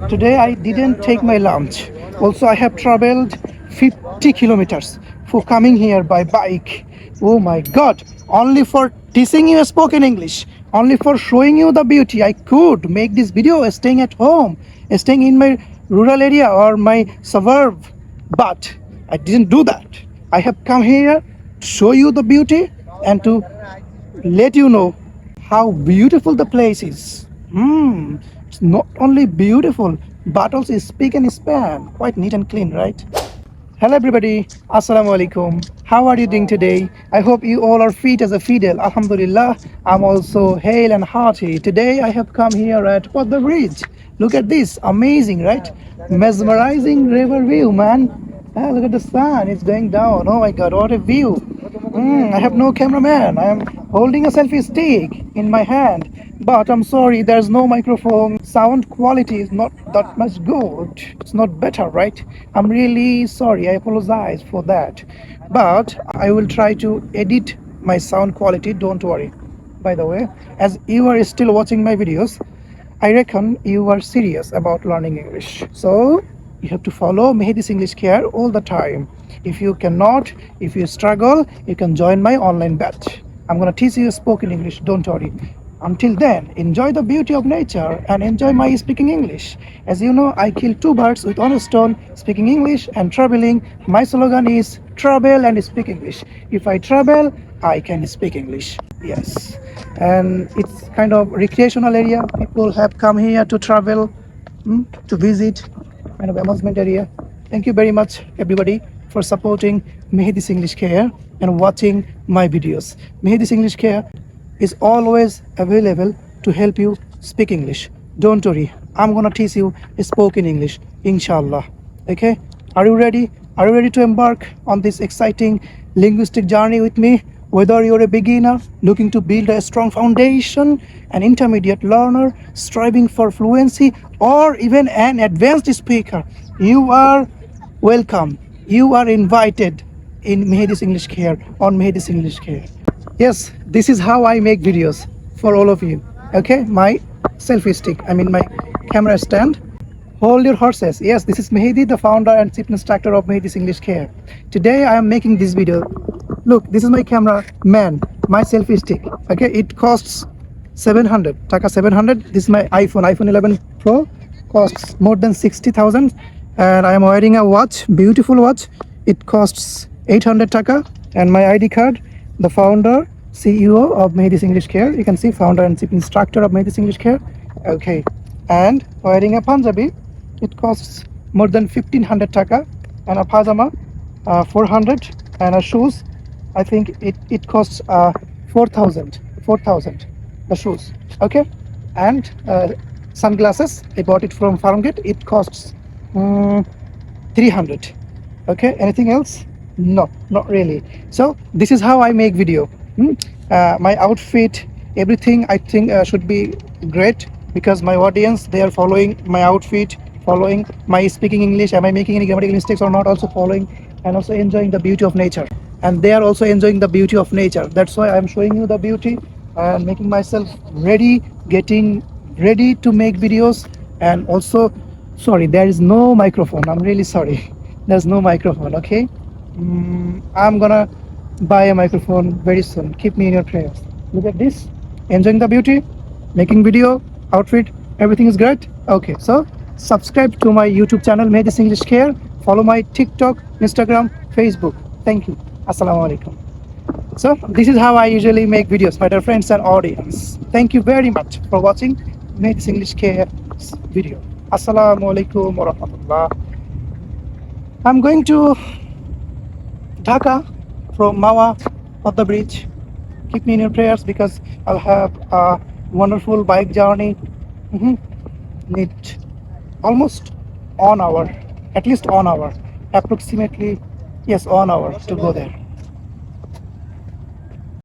Today I didn't take my lunch. Also, I have traveled 50 kilometers for coming here by bike. Oh my god, only for teaching you spoken English, only for showing you the beauty. I could make this video staying at home, staying in my rural area or my suburb, but I didn't do that. I have come here to show you the beauty and to let you know how beautiful the place is. It's not only beautiful, but also speak and span. Quite neat and clean, right? Hello everybody, Assalamu alaikum. How are you doing today? I hope you all are fit as a fiddle. Alhamdulillah, I'm also hale and hearty. Today I have come here at the bridge. Look at this, amazing, right? Mesmerizing river view, man. Look at the sun, it's going down. Oh my god, what a view. I have no cameraman. I am holding a selfie stick in my hand. But I'm sorry, there's no microphone. Sound quality is not that much good. It's not better, right? I'm really sorry. I apologize for that. But I will try to edit my sound quality. Don't worry. By the way, as you are still watching my videos, I reckon you are serious about learning English. So you have to follow Mehdi's English Care all the time. If you cannot, if you struggle, you can join my online batch. I'm gonna teach you spoken English, don't worry. Until then, enjoy the beauty of nature and enjoy my speaking English. As you know, I kill two birds with one stone, speaking English and traveling. My slogan is travel and speak English. If I travel, I can speak English. Yes. And it's kind of recreational area. People have come here to travel, to visit, kind of amusement area. Thank you very much, everybody, for supporting Mehdi's English Care and watching my videos. Mehdi's English Care is always available to help you speak English. Don't worry, I'm gonna teach you spoken English, inshallah. Okay, are you ready? Are you ready to embark on this exciting linguistic journey with me? Whether you're a beginner looking to build a strong foundation, an intermediate learner striving for fluency, or even an advanced speaker, you are welcome. You are invited in Mehdi's English Care, on Mehdi's English Care. Yes, this is how I make videos for all of you. Okay, my selfie stick, my camera stand. Hold your horses. Yes, this is Mehdi, the founder and chief instructor of Mehdi's English Care. Today I am making this video. Look, this is my camera man, my selfie stick. Okay, it costs 700 taka, 700. This is my iPhone 11 Pro, costs more than 60,000. And I am wearing a watch, beautiful watch. It costs 800 taka. And my ID card, the founder, CEO of Mehdi's English Care. You can see founder and chief instructor of Mehdi's English Care. Okay, and wearing a Punjabi, it costs more than 1500 taka, and a pajama 400, and a shoes, I think it costs 4,000 the shoes. Okay, and sunglasses, I bought it from Farmgate. It costs 300. Okay, anything else? No, not really. So this is how I make video. My outfit, everything I think should be great, because my audience, they are following my outfit, following my speaking English. Am I making any grammatical mistakes or not? Also following and also enjoying the beauty of nature. And they are also enjoying the beauty of nature. That's why I'm showing you the beauty and making myself ready, getting ready to make videos. And also, sorry, there is no microphone. I'm really sorry. There's no microphone, okay? I'm gonna buy a microphone very soon. Keep me in your prayers. Look at this. Enjoying the beauty, making video, outfit, everything is great. Okay, so subscribe to my YouTube channel, Mehdi's English Care. Follow my TikTok, Instagram, Facebook. Thank you. Assalamu alaikum. So this is how I usually make videos, my dear friends and audience. Thank you very much for watching Mehdi's English Care video. Assalamu alaikum wa rahmatullah. I'm going to Dhaka from Mawa of the bridge. Keep me in your prayers, because I'll have a wonderful bike journey. Need almost 1 hour, at least 1 hour, approximately, yes, 1 hour to go there.